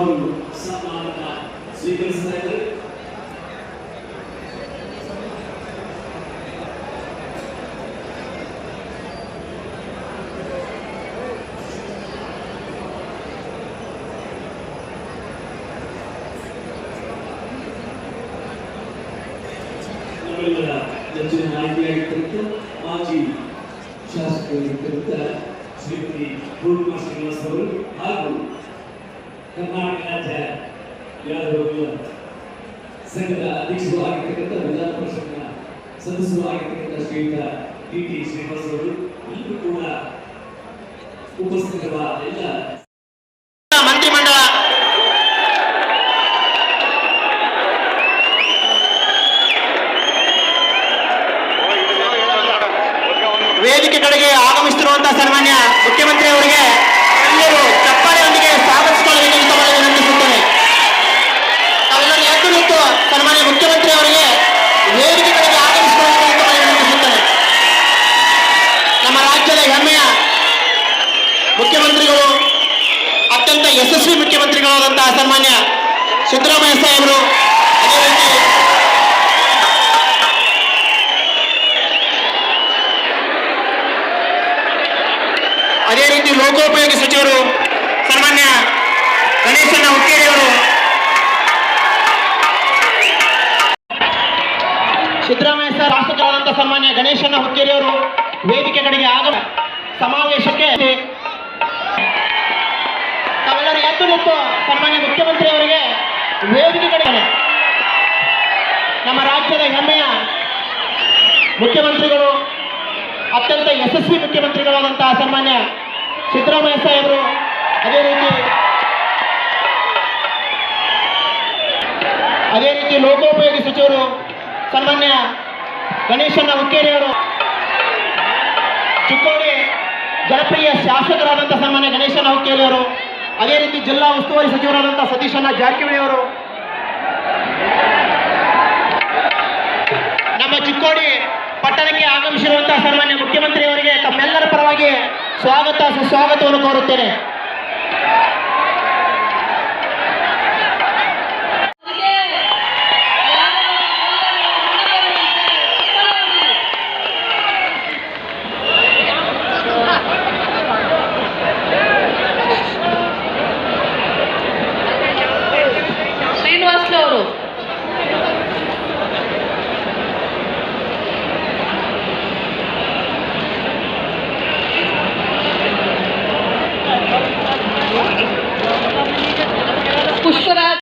ಅವರು ಸನ್ಮಾನ ಸ್ವೀಕರಿಸ್ತಾ ಇದ್ದಾರೆ. ನಮ್ಮೆಲ್ಲರ ನೆಚ್ಚಿನ ನಾಯಕಿಯಾಗಿರ್ತಕ್ಕಂಥ ಮಾಜಿ ಶಾಸಕರಾಗಿರ್ತಕ್ಕಂಥ ಶ್ರೀಮತಿ ಪೂರ್ಣಿಮಾ ಶ್ರೀನಿವಾಸ್ ಅವರು ಹಾಗೂ ಕರ್ನಾಟಕ ರಾಜ್ಯ ಯಾದವ ಸಂಘದ ಅಧ್ಯಕ್ಷರು ಆಗಿರ್ತಕ್ಕಂಥ ವಿಧಾನ ಪರಿಷತ್ನ ಸದಸ್ಯರು ಆಗಿರ್ತಕ್ಕಂಥ ಶ್ರೀಯುತ ಟಿ ಶ್ರೀನಿವಾಸ್ ಅವರು ಎಲ್ಲರೂ ಕೂಡ ಉಪಸ್ಥಿತರುವ ಎಲ್ಲ ಮಂತ್ರಿಮಂಡಲ ವೇದಿಕೆ ಕಡೆಗೆ ಆಗಮಿಸುತ್ತಿರುವಂತಹ ಸನ್ಮಾನ್ಯ ಮುಖ್ಯಮಂತ್ರಿ ಅವರಿಗೆ ಎಲ್ಲರೂ ಚಪ್ಪಾಳೆಯೊಂದಿಗೆ ಸ್ವಾಗತಿಸಿಕೊಳ್ಳಬೇಕೆಂದು ತಮ್ಮಲ್ಲಿ ವಿನಂತಿಸುತ್ತೇನೆ. ತಾವೆಲ್ಲರೂ ಎದ್ದು ನಿಂತು ಸನ್ಮಾನ್ಯ ಮುಖ್ಯಮಂತ್ರಿ ಅವರಿಗೆ ವೇದಿಕೆ ಕಡೆಗೆ ಆಗಮಿಸಿಕೊಳ್ಳಬೇಕೆಂದು ತಮ್ಮಲ್ಲಿ ವಿನಂತಿಸುತ್ತೇನೆ. ನಮ್ಮ ರಾಜ್ಯದ ಹೆಮ್ಮೆಯ ಮುಖ್ಯಮಂತ್ರಿಗಳು, ಅತ್ಯಂತ ಯಶಸ್ವಿ ಮುಖ್ಯಮಂತ್ರಿಗಳಾದಂತಹ ಸನ್ಮಾನ್ಯ ಸಿದ್ದರಾಮಯ್ಯ ಸಾಹೇಬರು, ಅದೇ ರೀತಿ ಲೋಕೋಪಯೋಗಿ ಸಚಿವರು ಸನ್ಮಾನ್ಯ ಗಣೇಶಣ್ಣ ಹುಕ್ಕೇರಿಯವರು, ಸಿದ್ದರಾಮಯ್ಯ ಸರ್ ಶಾಸಕರಾದಂತಹ ಸನ್ಮಾನ್ಯ ಗಣೇಶಣ್ಣ ಹುಕ್ಕೇರಿಯವರು ವೇದಿಕೆ ಕಡೆಗೆ ಆಗಮ ಸಮಾವೇಶಕ್ಕೆ ತಾವೆಲ್ಲರೂ ಎದ್ದು ನಿಂತು ಸನ್ಮಾನ್ಯ ಮುಖ್ಯಮಂತ್ರಿ ಅವರಿಗೆ ವೇದಿಕೆ ಕಡೆ ನಮ್ಮ ರಾಜ್ಯದ ಹೆಮ್ಮೆಯ ಮುಖ್ಯಮಂತ್ರಿಗಳು, ಅತ್ಯಂತ ಯಶಸ್ವಿ ಮುಖ್ಯಮಂತ್ರಿಗಳಾದಂತಹ ಸನ್ಮಾನ್ಯ ಸಿದ್ದರಾಮಯ್ಯ ಸಾಹೇಬರು, ಅದೇ ರೀತಿ ಲೋಕೋಪಯೋಗಿ ಸಚಿವರು ಸನ್ಮಾನ್ಯ ಗಣೇಶಣ್ಣ ಹುಕ್ಕೇರಿಯವರು, ಚಿಕ್ಕೋಡಿ ಜನಪ್ರಿಯ ಶಾಸಕರಾದಂತಹ ಸನ್ಮಾನ್ಯ ಗಣೇಶಣ್ಣ ಹುಕ್ಕೇರಿಯವರು, ಅದೇ ರೀತಿ ಜಿಲ್ಲಾ ಉಸ್ತುವಾರಿ ಸಚಿವರಾದಂತಹ ಸತೀಶಣ್ಣ ಜಾರಕಿಹೊಳಿ ಅವರು, ನಮ್ಮ ಚಿಕ್ಕೋಡಿ ಪಟ್ಟಣಕ್ಕೆ ಆಗಮಿಸಿರುವಂತಹ ಸನ್ಮಾನ್ಯ ಮುಖ್ಯಮಂತ್ರಿಯವರಿಗೆ ತಮ್ಮೆಲ್ಲರ ಪರವಾಗಿ ಸ್ವಾಗತ ಸುಸ್ವಾಗತವನ್ನು ಕೋರುತ್ತೇನೆ. ಶ್ರೀನಿವಾಸ್ ಅವರು ಪುಷ್ಪರಾಜ್